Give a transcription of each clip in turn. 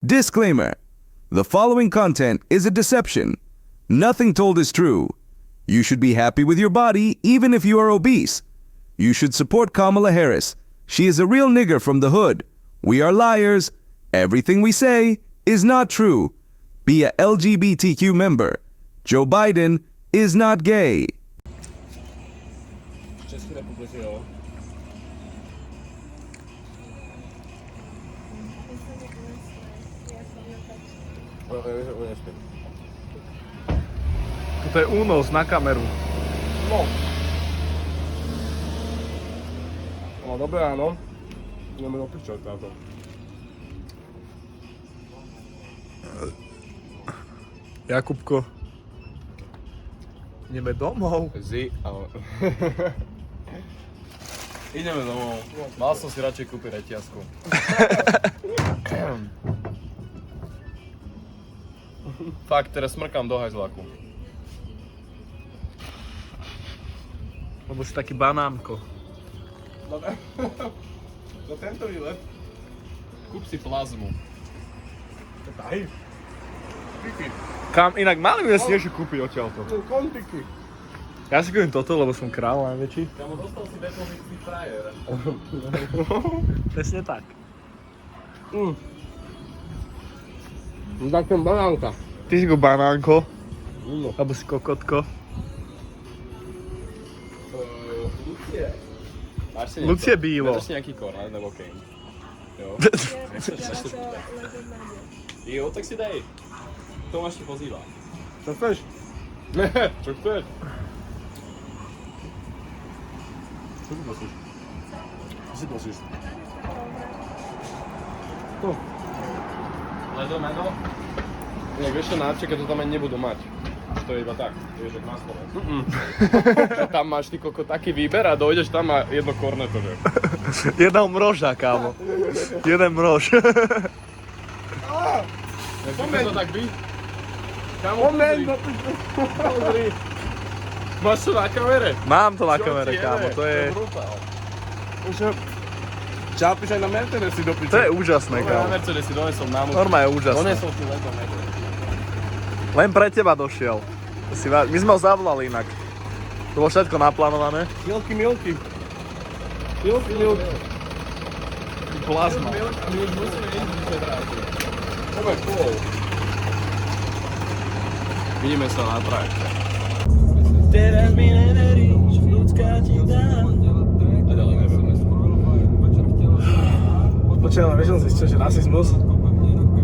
Disclaimer. The following content is a deception. Nothing told is true. You should be happy with your body even if you are obese. You should support Kamala Harris. She is a real nigger from the hood. We are liars. Everything we say is not true. Be a LGBTQ member. Joe Biden is not gay. České republiky, jo. Toto je únos na kameru. No. No dobré ráno. Ideme do pičov táto. Jakubko. Ideme domov. Ale... Ideme domov. Mal som si radšej kúpiť reťazku. Fakt, teraz smrkám do hajzlaku. Lebo si taký banánko. Na tento výlet kúp si plazmu. Daj. Kam, inak mali by si niečo kúpiť odtiaľto. Kontiky. Ja si kúpim toto, lebo som král najväčší. Kamo, dostal si depozitný frajer. Presne tak. Tak ten banánka. Ty si go banánko, No. alebo si kokotko. Lucie. Máš si Lucie Bílo. Máš si nejaký kornet nebo kejn? Jo. Jo, tak si dej. Tomáš ti pozýva. Čo chceš? Ne, čo chceš? Čo si prosíš? Čo si prosíš? To. Ledo, meno? Inak vieš čo, návčeka to tam ani nebudú mať. To je iba tak, vieš, jak na Slovensku. Že tam máš ty koko taký výber a dojdeš tam a jedno korneto, že? Jedna mroža, kámo. Jeden mrož. Poďme to tak byť. Kámo, pozri. Máš to na kamere? Mám to na kamere, kámo, to je... Čápiš aj na Mercedesi do piče. To je úžasné, Na kámo. Mercedesi donesol námu. Normálne je úžasné. Donesol si leto, ne? Len pre teba došiel. My sme ho zavolali inak. To bolo všetko naplánované. Milky. Milky. Plazma. My už musíme ísť vrátiť. Poďme cool. Vidíme sa na trajke. Teraz mi neveríš, ľudská ti dám. A ďalej neviem. Počujem, vieš, som zistil, že rasizmus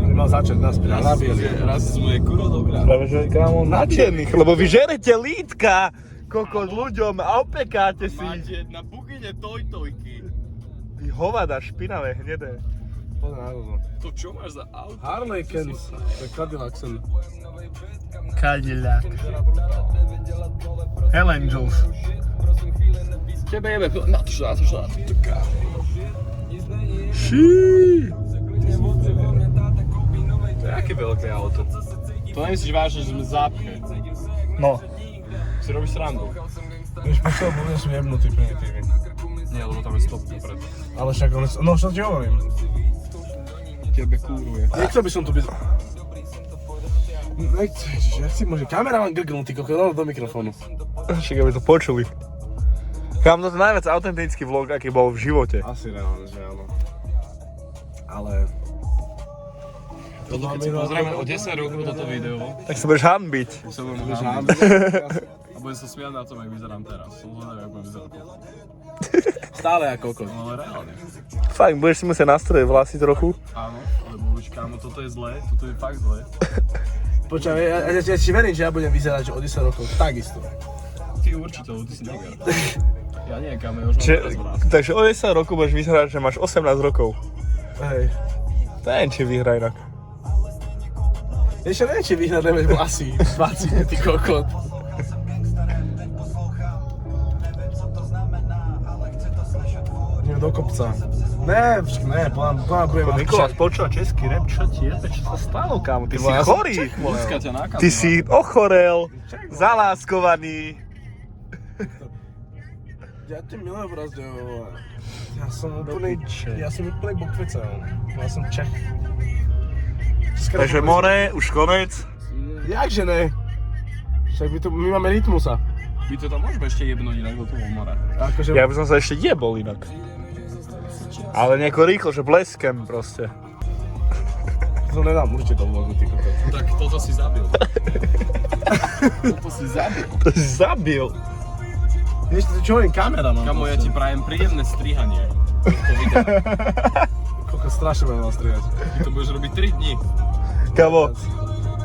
by mal začať nás pri nabíjať. Rasizmu je kurva dobrá. Práve, že kámo na čiernych, lebo vy žerete lítka kokos ľuďom a opekáte si. Máte na bugine tojtojky. Vy hovada špinavé, hnedé. Poďme na to. To čo máš za auto? Harley Kens, to je Cadillac sen. Cadillac. Hell Angels. Tebe jebe, na to. Šííí. To je aké veľké auto. To nemyslíš vážne, že sme zápche. No. Si robíš srandu. Víš, počujem, budem som jebnutý primitívy. Nie, lebo tam je stop popred. Ale však, no čo ti hovorím? Tebe kúruje. Nechcel by som tu byť... Nechceš, ja chci môže kamera mám grglnutý, koľko do mikrofónu. Však aby to počuli. Kam to je najviac autentický vlog, aký bol v živote. Asi reálne, že áno. Ale... Toto keď si pozrieme o 10 rokov toto video, Tak sa budeš hanbiť. sa budem Budeš hábiť. hábiť. A budem sa smiať na tom, jak vyzerám teraz. Som zvedavý, jak budem vyzerať. Stále ako kokos. No ale reálne. Fakt, budeš si musieť nastrojiť vlasy trochu. Áno, lebo už kámo, toto je zlé, toto je fakt zlé. Počujem, ja si verím, že ja budem vyzerať že o 10 rokov takisto. Ty určite, lebo ty si neger. Ja nie, kámo, ja už mám teraz vrát. Takže o 10 rokov budeš vyzerať, že máš 18 rokov. Hej. To neviem, či vyhrá inak. Ešte neviem, či vyhľadáme vlasy. 20, ty kokot. Ideme do kopca. Ne, podľa budem mať Mikuláš počúva český rap, čo ti jebe, čo sa stalo, kámo? Ty si ja som chorý. Ľudská ťa nakazila. Ty si ochorel, zaláskovaný. Ja ti milujem brazde, ja som úplný bokvica, ja som Čech. Takže more, už konec. Jakže ne? Však my máme rytmusa. My to tam môžeme ešte jebnúť inak do toho mora. Akože... Ja by som sa ešte jebol inak. Ale nejako rýchlo, že bleskem proste. To nedám určite to vlogu, ty kokos. Tak toto si zabil. Toto si zabil. To si zabil. Vieš, čo hovorím, kamera mám. Kamo, ja ti prajem príjemné strihanie. To videa. Koľko strašne budem mal strihať. Ty to budeš robiť 3 dní. Kamo,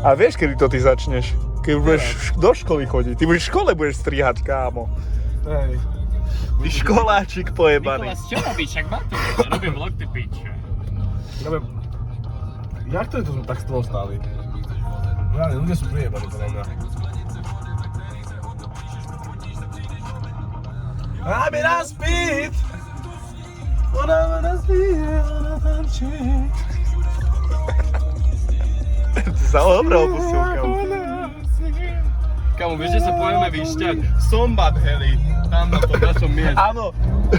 a vieš, kedy to ty začneš? Keď budeš do školy chodiť. Ty budeš v škole budeš strihať, kámo. Hej. Ty školáčik pojebaný. Nikolás, čo robíš? Však maturuješ. Robím vlog, ty piče. Jak to je, to sme tak s tebou stáli? Reálne, ľudia sú prijebaní, podľa mňa. I'm in a speed! Ona tančí. Ty sa obral pusil, kámo. Kamo, vieš, že sa pojeme vyšťať? Sombat, heli. Tam na tom našom mieste. Áno,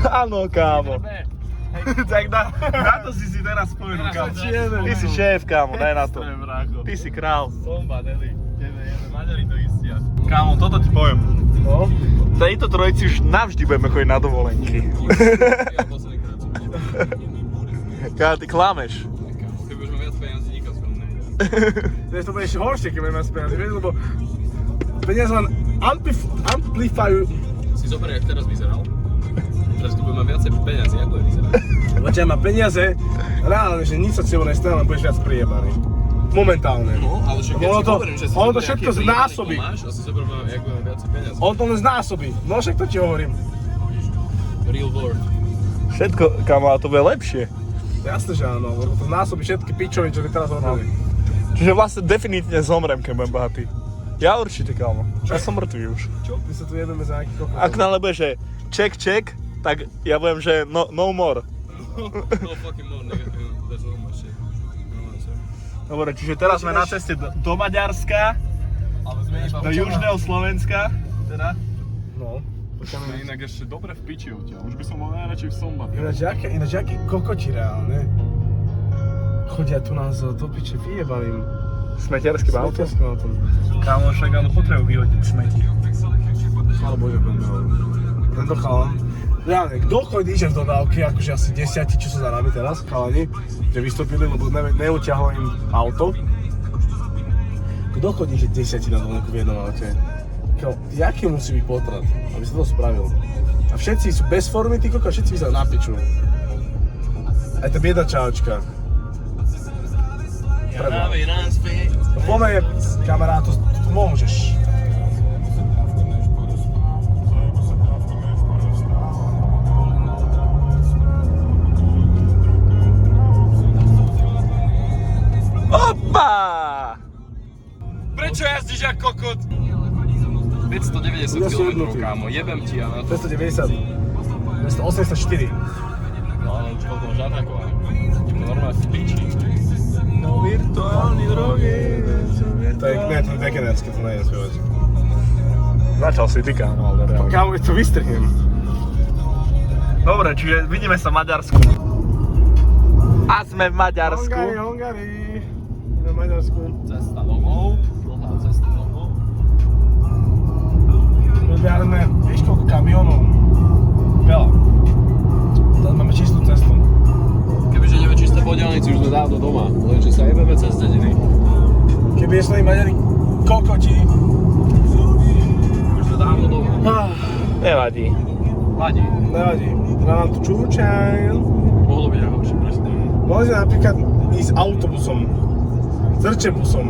áno, kámo. Tak na to si teraz spomenul, kámo. Ty si šéf, kámo, daj na to. Ty si král. Sombat, heli. Jeme, Maďari to istia. Kámo, toto ti poviem. No? Tejto trojici už navždy budeme chodiť na dovolenky. Ja posledný krát som išiel. Kámo, ty klameš. Keď budeš mať viac peniazí, nikam skoro nejde. Vieš, to bude ešte horšie, keď budeme spievať, vieš, lebo peniaze len amplifujú. Si zober, jak teraz vyzeral. Teraz keď budem mať viacej peniazí, jak bude vyzerať. Lebo má peniaze, reálne, že nič sa cieľu nestane, len budeš viac prijebaný. Momentálne. No, ale však ja Ono ti to- hovorím, že si ono to zober, všetko aký príjemný znásobí. to máš a si zober, jak budeme viacej peniazí. On to len znásobí. No však to ti hovorím. Real world. Všetko, kámo, a to bude lepšie. Jasne, že áno, lebo to znásobí všetky pičoviny, čo by teraz robili. Čiže vlastne definitívne zomrem, keď budem bohatý. Ja určite, kámo. Ja som mrtvý už. Čo? My sa tu jedeme za nejaký kokos. Ak náhle bude, že check, tak ja budem, že no more. No fucking more, negative, there's no more shit. Dobre, čiže teraz sme na ceste do Maďarska, Ale sme iba do južného Slovenska. Teda? No. Sme inak ešte dobre v piči odtiaľ. Už by som bol najradšej v Sombate. Ináč aký kokoti reálne. Chodia tu nás do piče vyjebaným. Smetiarským autom. Smetiarským autom. Kámo, však áno, potrebujú vyhodiť smeti. Slabo bude tento chalan. Reálne, kto chodí, ide v dodávke, akože asi 10, čo sú za nami teraz, chalani, že vystúpili, lebo neutiahlo im auto. Kto chodí, že 10 na dovolenku v jednom aute? Jaký musí byť potrat, aby sa to spravil? A všetci sú bez formy, ty koko, všetci vyzerajú na piču. Aj tá biedna čajočka. No poďme, kamarát, to môžeš. Opa! Prečo jazdíš jak kokot? 590 Ja som km, jednotý. kámo, jebem ti ja na to. 290, 284. No ale už koľko máš atakované. To normálne v piči. No virtuálny drogy. To je, ne, to je veganárske, to nejdem spievať. Začal si ty, kámo, ale reálne. Kámo, to vystrihnem. Dobre, čiže vidíme sa v Maďarsku. A sme v Maďarsku. Hongari. Na Maďarsku. Cesta domov, dlhá cesta domov. Vyberme, vieš koľko kamionov? Veľa. Teraz máme čistú cestu. Kebyže ideme čisté po diaľnici, už sme dávno doma. Lenže sa jebeme cez dediny. Keby je svoji Maďari kokoti. Už sme dávno doma. Nevadí. Vadí. Nevadí. Dá nám tu čúčajn. Mohlo byť aj horšie, presne. Mohli sme napríklad ísť autobusom. Zrčebusom.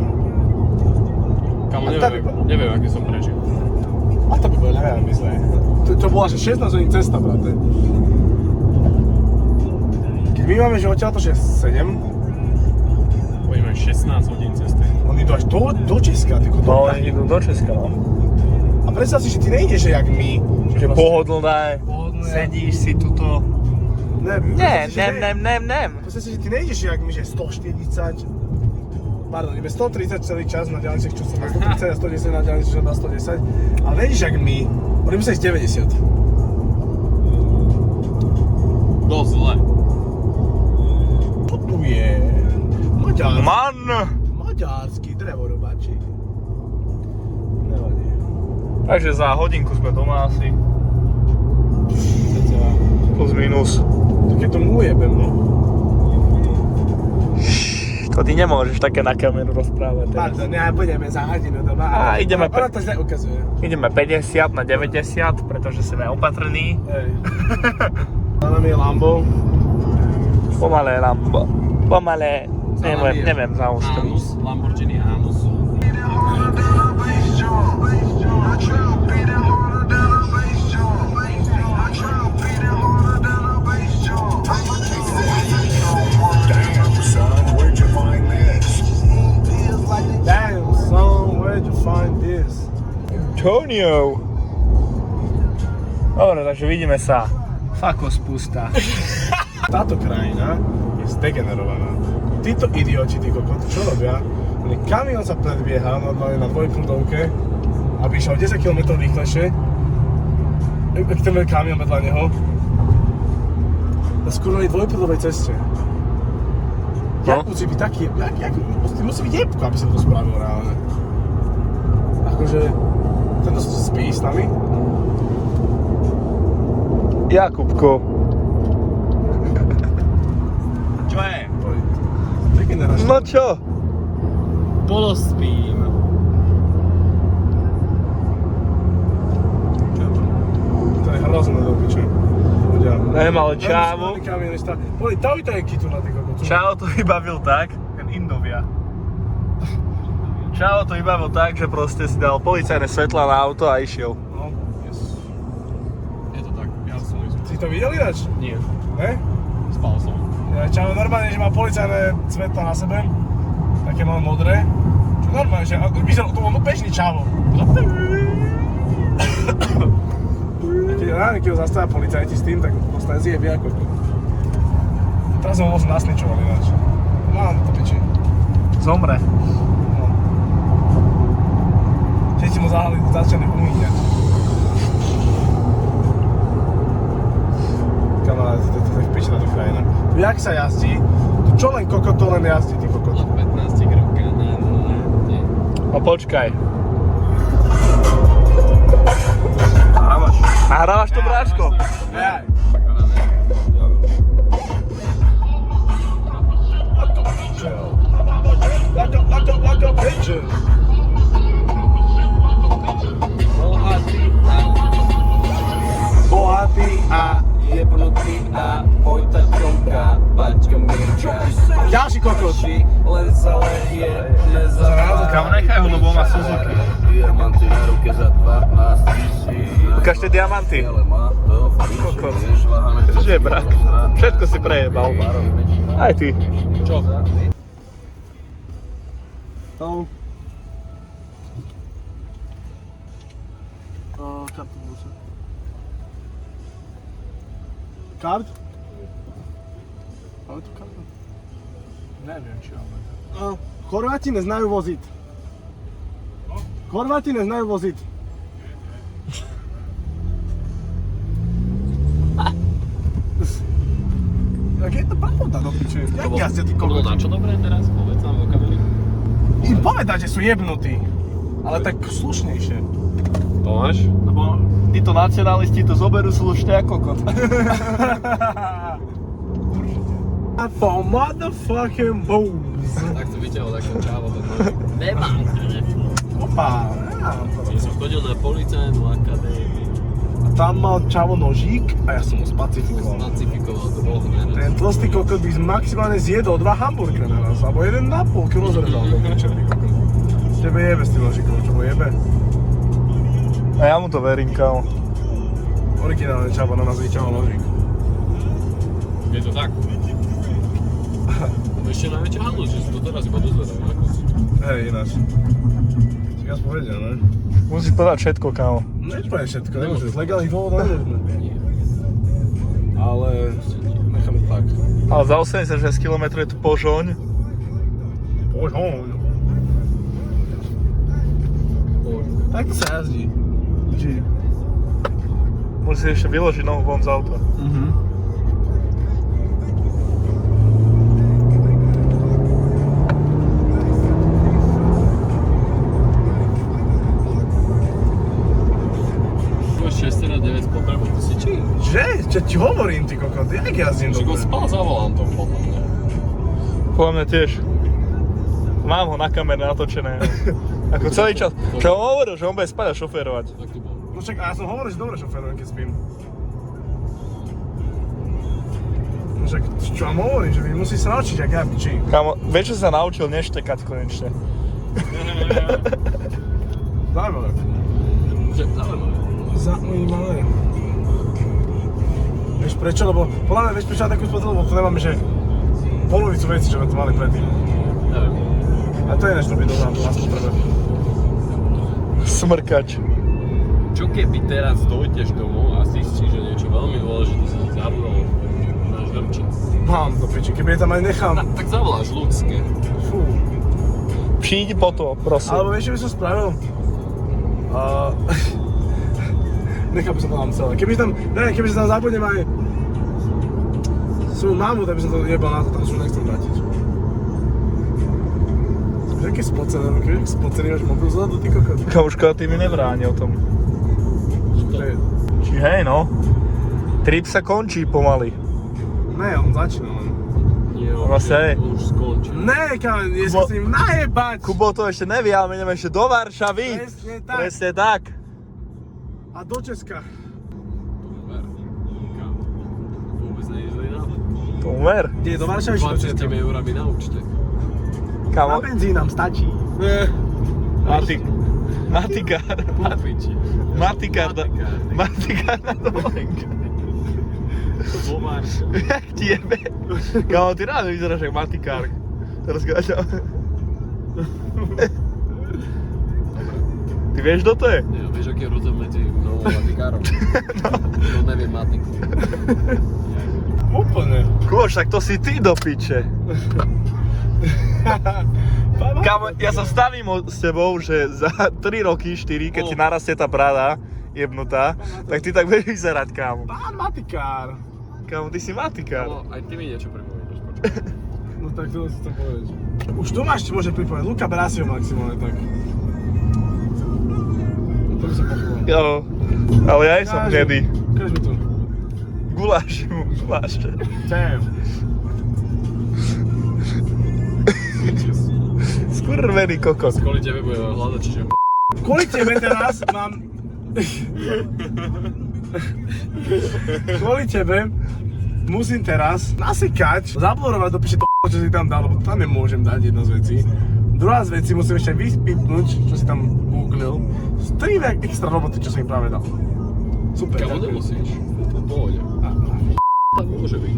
Kamo, A tak iba. neviem, aký som prežil. A to by bolo neviem, myslím. To bola že 16 hodín cesta, brate. Keď my máme, že odtiaľto 7, Pojíme 16 hodín cesty. oni idú až do Česka, ty kokot. No, oni idú do Česka, no. A predstav si, že ty nejdeš, že jak my. Že pohodlné, Pohodlné. sedíš si tuto. Nem. Predstav si, že ty nejdeš jak my, že 140. Pardon, ideme 130 celý čas na diaľniciach, čo sa na 130 a 110 na diaľniciach, čo na 110. Ale nejdeš jak my. Oni musia ísť 90. Dosť zle. Čo tu je? Maďar. Man! maďarský drevorobáčik. Nevadí. Takže za hodinku sme doma asi. Plus minus. Tak keď to mu ujebem, no. To ty nemôžeš také na kameru rozprávať teraz. Pardon, ja budeme za hodinu doma. A ideme Ona to neukazuje. Ideme 50 na 90, pretože sme opatrní. Hej. Za nami je Lambo. Pomalé Lambo. Pomalé, neviem za ústru. Anus, Lamborghini Anus. Damn, son, where'd you find this? Antonio! Dobre, takže vidíme sa. Fako spústa. Táto krajina je zdegenerovaná. Títo idioti, tí kokot, čo robia? Kamión sa predbieha normálne na dvojprúdovke, aby išiel 10 km rýchlejšie. Ten kamión vedľa neho. Na skurvenej dvojprúdovej ceste. Jak musí byť taký, musí byť jebko, aby sa to spravilo reálne. Akože, tento spí s nami. Jakubko. Čo je? Degeneračný. No čo? Polospím. To je hrozné do piče. Ľudia. Neviem, ale čávo. Boli, daj to je kitu na tých kokotu. Čavo to vybavil tak, ten Indovia. Čavo to vybavil tak, že proste si dal policajné svetlá na auto a išiel. No, yes. Je to tak, ja som ísť. Si to videl ináč? Nie, Ne? spal som. Ja čau, normálne, že má policajné svetla na sebe. Také malé modré. Čo normálne, že vyzeral to bol bežný čavo. Keď ho zastavia policajti s tým, tak dostane zjebie ako. Teraz ho možno nasničovali ináč. Mám to piči. Zomre. No. Všetci mu začali umýňať. Kamarádi, to je v piči na to krajina. Jak sa jazdí? Tu čo len kokot, to len jazdí, ty kokot. Od 15 grivka na nie. No počkaj. Hrávaš. Nahrávaš to, bráško? Jaj. Like a pigeon. Bohatý a jebnutý a pojtačonka, pačka mirča. ďalší kokot. Len sa leje, Kam nechaj ho, lebo on má Suzuki. Diamanty na ruke za 12 000. Ukážte diamanty. Kokot. Že brat, všetko si prejebal. Aj ty. Čo? No. Kartu musím. Kart? Máme tu kartu? Neviem, či máme. Chorváti neznajú voziť. Chorváti neznajú voziť. Jak je to pravda, do piče? Jak jazdia tí To bolo na kokoti? čo dobré teraz? Povedz nám do kamery. Im povedať, že sú jebnutí. Ale tak slušnejšie. Tomáš? Lebo títo nacionalisti to zoberú slušne ako kokot. A for motherfucking boobs. Tak som vyťahol takto čávo do nohy. Nemám telefón. Opa, Ja som chodil na policajnú akadémiu. a tam mal čavo nožík a ja som ho spacifikoval. Pacifikoval, to bolo hned. Ten tlstý kokot by maximálne zjedol 2 hamburgery naraz, alebo 1,5 kg zrezal do piče, ty kokot. Tebe jebe s tým nožíkom, čo mu jebe? A ja mu to verím, kámo. Originálne čavo na nás vyťahol nožík. Je to tak? Ešte najväčšia halus, že si to teraz iba dozvedal, ako si. Hej, ináč. Či ja povedal, ne? Musíš povedať všetko, kámo. Nepovedať všetko, nemôžeš, z legálnych dôvodov nemôžeme. Ale necháme to tak. Ale za 86 km je tu Požoň. Požoň. Tak to sa jazdí. Musíš ešte vyložiť nohu von z auta. kokot, jak jazdím Že ho dobre? spal za volantom podľa mňa. Podľa mňa tiež. Mám ho na kamere natočené. Ako celý čas. Čo on hovoril, že on bude spať a šoférovať. Tak to bolo. No však, a ja som hovoril, že dobre šoférujem, keď spím. No však, čo vám hovorím, že vy musí sa naučiť, jak ja piči. Kámo, vieš, čo sa naučil neštekať konečne. Zaujímavé. Že zaujímavé. Zaujímavé. Vieš prečo? Lebo podľa mňa vieš prečo na takú spotrebu, lebo to nemáme, že polovicu veci, čo sme tu mali predtým. Neviem. A to je nešto byť dobrá na spotrebe. Smrkač. Čo keby teraz dojdeš domov a zistíš, že niečo veľmi dôležité si zabudol, máš vrčec. Mám to piči, keby je tam aj nechám. Tak zavoláš ľudské. Fú. Přijď po to, prosím. Alebo vieš, čo by som spravil? Nechal by som to tam celé. Keby sa tam zabudnem aj svoju mamu, tak by som to jebal na to, tam už nechcem vrátiť. Vieš, aký spocený máš mobil zadu, ty kokot? Kamuška, ty mi nebráni o tom. Či hej, no. Trip sa končí pomaly. Ne, on začína len. Nie, Vlastne. on už skončil. Ne, kámo, je sa s ním najebať! Kubo to ešte nevie, ale my ideme ešte do Varšavy. Presne tak. Presne tak. A do Česka. Vôbec nejezdili na to. To umer. Kde je do Varšavy, či do Česka? 20 eurami na účte. Na Kamo, benzín nám stačí. Matikár. Papiči. Matikár na dovolenke. Vomárka. Jak ti jebe? Kamo, ty rád vyzeráš jak matikár. Teraz Ty vieš, kto to je? Nie, vieš, aký je rozdiel medzi mnou a matikárom? No neviem matiku. Úplne. Kubo, však to si ty do piče. Kamo, ja sa stavím s tebou, že za 3 roky, 4, keď ti narastie tá brada jebnutá, tak ty tak budeš vyzerať, kámo. Pán matikár. Kámo, ty si matikár. No, aj ty mi niečo pripomínaš, počkaj. No tak to si to povedať. Už Tomáš ti môže pripovedať, Luka Brasio maximálne tak. To by som pochopil. Jo, ale ja som hnedý. Ukáž mi to. Guláš mu, guláš. Damn. Skurvený kokos. Kvôli tebe bude hľadať, čiže Kvôli tebe teraz mám... Kvôli tebe musím teraz nasekať, zablorovať do piče to, čo si tam dal, lebo tam nemôžem dať jedna z vecí. Druhá z vecí musím ešte vypipnúť, čo si tam googlil. 3 extra roboty, čo som im práve dal. Super. Kamo, ďakujem. nemusíš. To v pohode. Tak môže byť.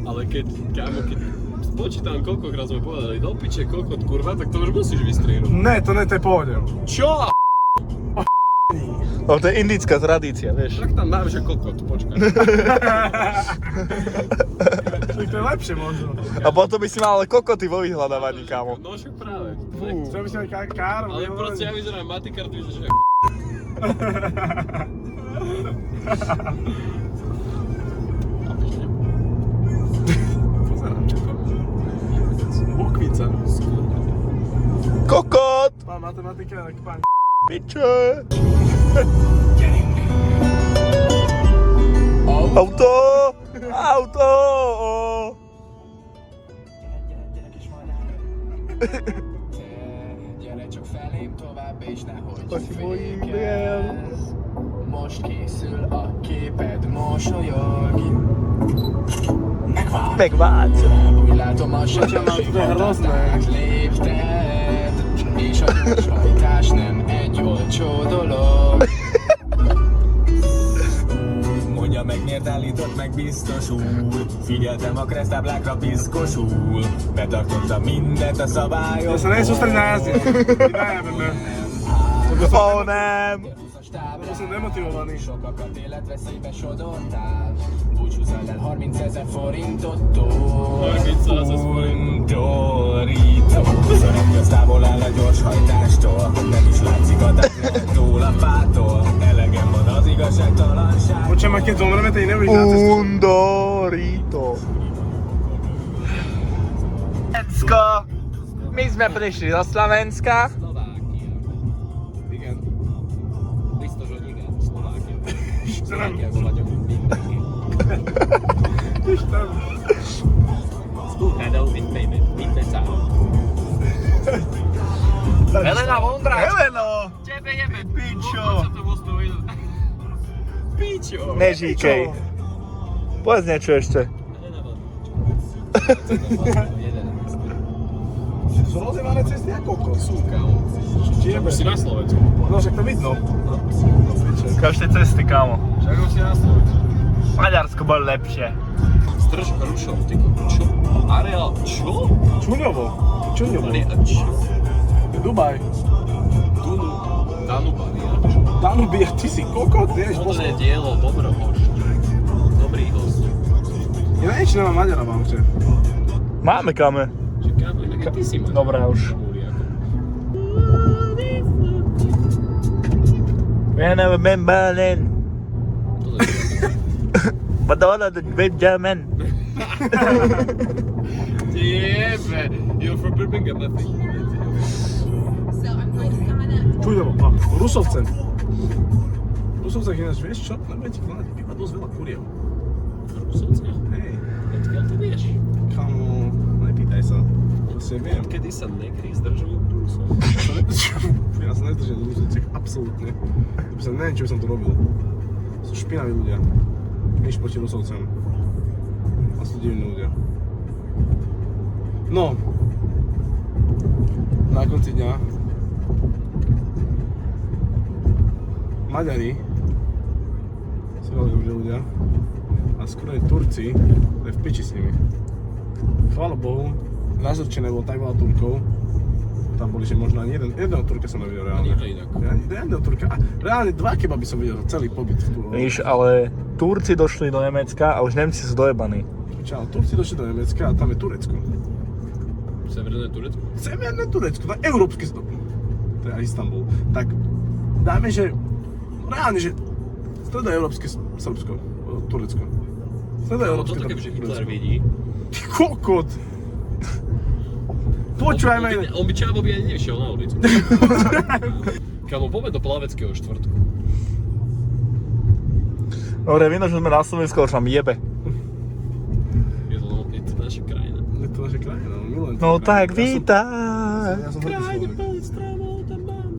Ale keď spočítam, koľkokrát sme povedali do piče, kokot, kurva, tak to už musíš vystrihnúť. Ne, to je pohode. Čo? No to je indická tradícia, vieš. Tak tam dám, že kokot, počkaj. To je lepšie možno. A potom by si mal ale kokoty vo vyhľadávaní, kámo. No však práve. Čo by si mali kár? Ale proste ja vyzerám matikár, ty vyzeráš Pozerám, čo to. Bukvica. Kokot! Pán matematika, tak pán Piče! Auto! Auto! Gyere csak felém tovább, és nehogy Hogy folyik fékezz. Most készül a képed, mosolyog. Megváltsz! Úgy látom a sejtséghatatát lépted, és a gyorshajtás nem egy olcsó dolog. Mondja meg, miért állított meg biztosul. Figyeltem a kresztáblákra piszkosul. Betartottam mindent a szabályok. Ja sa nejsem sústrediť na jazde. Najebeme. Ó, nem! Lebo som demotivovaný. Sokakat életveszélybe sodortál. Búcsúzzal el 30 000 forintottól. 30 000 forint. Dorító. Szeretköz távol áll a gyorshajtástól. Nem is látszik a túl a fától. Elegem van az igazságtalanság. Počujem, a keď zomreme, tak nebudeš na cestu. Un Dorito. Slovensko! My sme prišli do Slovenska. Slovákia. Igen. Biztos, hogy igen, Szlovákia. Szlovákia, vagy minden. Helena Vondráčka! Heleno! Tebe jebe, Pičo! Čo to bolo vidieť? Pičo! Nežíkej. Povedz niečo ešte. Sú rozjevané cesty ako kokos. Už si na Slovensku. No však to vidno. Každé cesty, kámo. Však už si na Slovensku. Maďarsko bolo lepšie. Strž Hrušov, ty čo? Areál, čo? Čuňovo. Čuňovo. Čo? Dubaj. Danubavia. Danubia, ty si kokot, vieš. Modré dielo, Dobrohoš. Dobrý host. Ja neviem, či nemám Maďara v aute. Máme kame. Čakáme, aké ty si máš? Dobrá už. Ja neviem, Berlin. Madonna the Benjamin. Jebe, you're from Birmingham, I think. Čuňovo, Rusovce. Rusovce ináč, vieš čo? Nebudem ti kladať, iba dosť veľa kuriev. Rusovce? Hej, Odkiaľ to vieš? kamo, nepýtaj sa. Proste viem. Kedy sa negri zdržujú Rusov? Ja sa nezdržím do Rusovciek, absolútne. Neviem, čo by som to robil. Sú špinaví ľudia. Nič proti Rusovcem. A sú divní ľudia. No. Na konci dňa Maďari sú veľmi dobrí ľudia a skôr aj Turci, to je v piči s nimi. Chvála Bohu, na Žrče nebolo tak veľa Turkov, tam boli, že možno ani jedného Turka som nevidel reálne. Ani inak. Jedného Turka, a reálne 2 kebaby som videl za celý pobyt v Turku. Víš, ale Turci došli do Nemecka a už Nemci sú dojebaní. Čau, Turci došli do Nemecka a tam je Turecko. Severné Turecko? Severné Turecko, to je európske to je aj Istanbul. Tak dáme, že reálne, že stredoeurópske Srbsko, Turecko. Stredoeurópske Toto kebyže Hitler Turecko. vidí. Ty kokot! Počúvaj ma On by čávo by ani nešiel na ulicu. Kamo, poďme do plaveckého štvrtku. Dobre, vidno, že sme na Slovensku, už nám jebe. Je to naša krajina. Je to naša krajina, milujem No tú tak, krajinu. vítaj. Ja som hrdý